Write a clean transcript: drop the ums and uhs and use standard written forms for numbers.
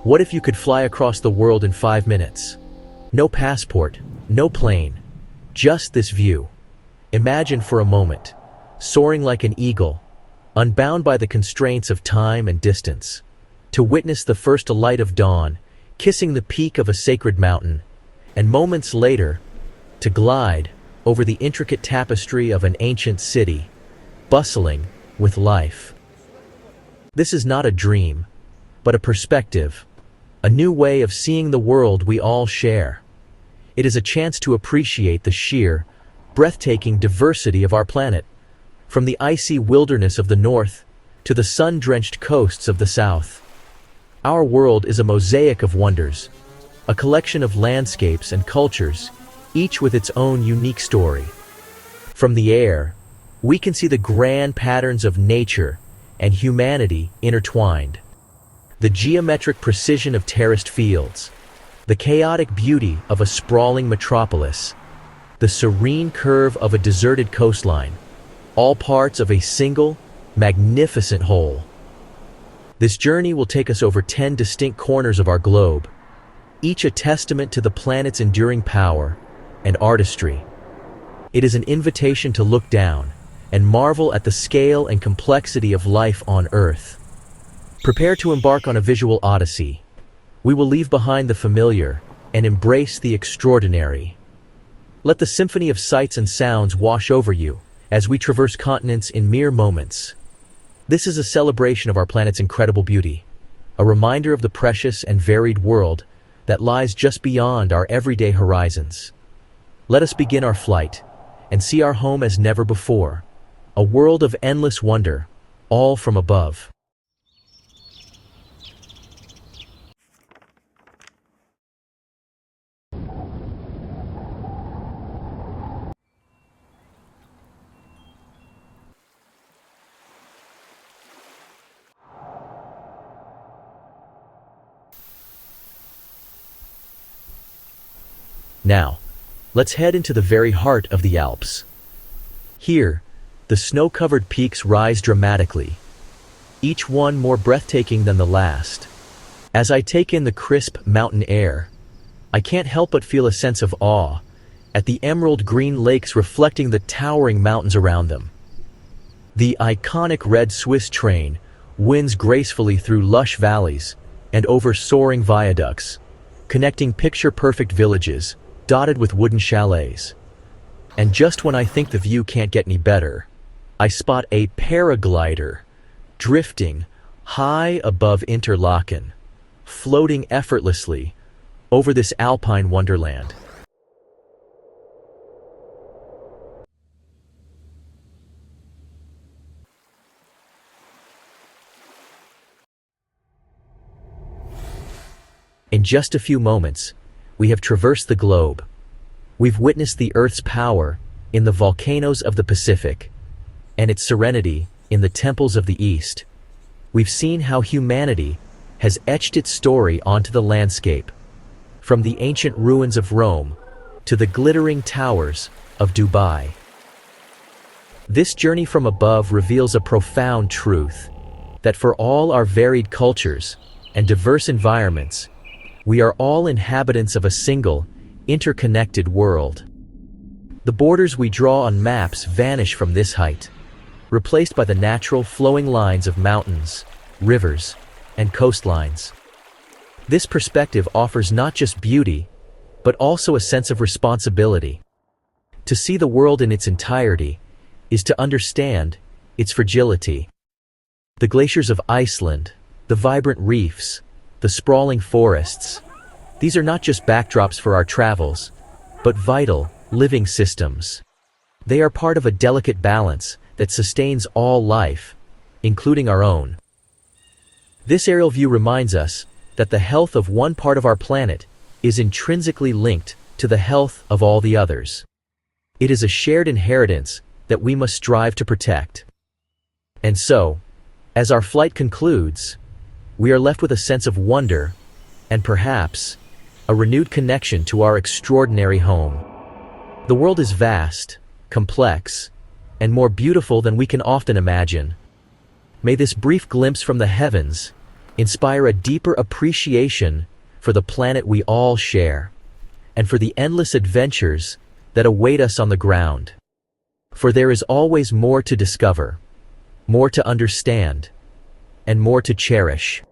What if you could fly across the world in 5 minutes? No passport, no plane, just this view. Imagine for a moment, soaring like an eagle, unbound by the constraints of time and distance, to witness the first light of dawn, kissing the peak of a sacred mountain, and moments later, to glide over the intricate tapestry of an ancient city, bustling with life. This is not a dream, but a perspective, a new way of seeing the world we all share. It is a chance to appreciate the sheer, breathtaking diversity of our planet, from the icy wilderness of the north to the sun-drenched coasts of the south. Our world is a mosaic of wonders, a collection of landscapes and cultures, each with its own unique story. From the air, we can see the grand patterns of nature and humanity intertwined. The geometric precision of terraced fields, the chaotic beauty of a sprawling metropolis, the serene curve of a deserted coastline, all parts of a single, magnificent whole. This journey will take us over 10 distinct corners of our globe, each a testament to the planet's enduring power and artistry. It is an invitation to look down and marvel at the scale and complexity of life on Earth. Prepare to embark on a visual odyssey. We will leave behind the familiar and embrace the extraordinary. Let the symphony of sights and sounds wash over you as we traverse continents in mere moments. This is a celebration of our planet's incredible beauty, a reminder of the precious and varied world that lies just beyond our everyday horizons. Let us begin our flight and see our home as never before, a world of endless wonder, all from above. Now, let's head into the very heart of the Alps. Here, the snow-covered peaks rise dramatically, each one more breathtaking than the last. As I take in the crisp mountain air, I can't help but feel a sense of awe at the emerald green lakes reflecting the towering mountains around them. The iconic red Swiss train winds gracefully through lush valleys and over soaring viaducts, connecting picture-perfect villages dotted with wooden chalets. And just when I think the view can't get any better, I spot a paraglider drifting high above Interlaken, floating effortlessly over this alpine wonderland. In just a few moments, we have traversed the globe. We've witnessed the Earth's power in the volcanoes of the Pacific and its serenity in the temples of the East. We've seen how humanity has etched its story onto the landscape, from the ancient ruins of Rome to the glittering towers of Dubai. This journey from above reveals a profound truth, that for all our varied cultures and diverse environments, we are all inhabitants of a single, interconnected world. The borders we draw on maps vanish from this height, replaced by the natural flowing lines of mountains, rivers, and coastlines. This perspective offers not just beauty, but also a sense of responsibility. To see the world in its entirety is to understand its fragility. The glaciers of Iceland, the vibrant reefs, the sprawling forests, these are not just backdrops for our travels, but vital, living systems. They are part of a delicate balance that sustains all life, including our own. This aerial view reminds us that the health of one part of our planet is intrinsically linked to the health of all the others. It is a shared inheritance that we must strive to protect. And so, as our flight concludes, we are left with a sense of wonder and perhaps a renewed connection to our extraordinary home. The world is vast, complex, and more beautiful than we can often imagine. May this brief glimpse from the heavens inspire a deeper appreciation for the planet we all share, and for the endless adventures that await us on the ground. For there is always more to discover, more to understand, and more to cherish.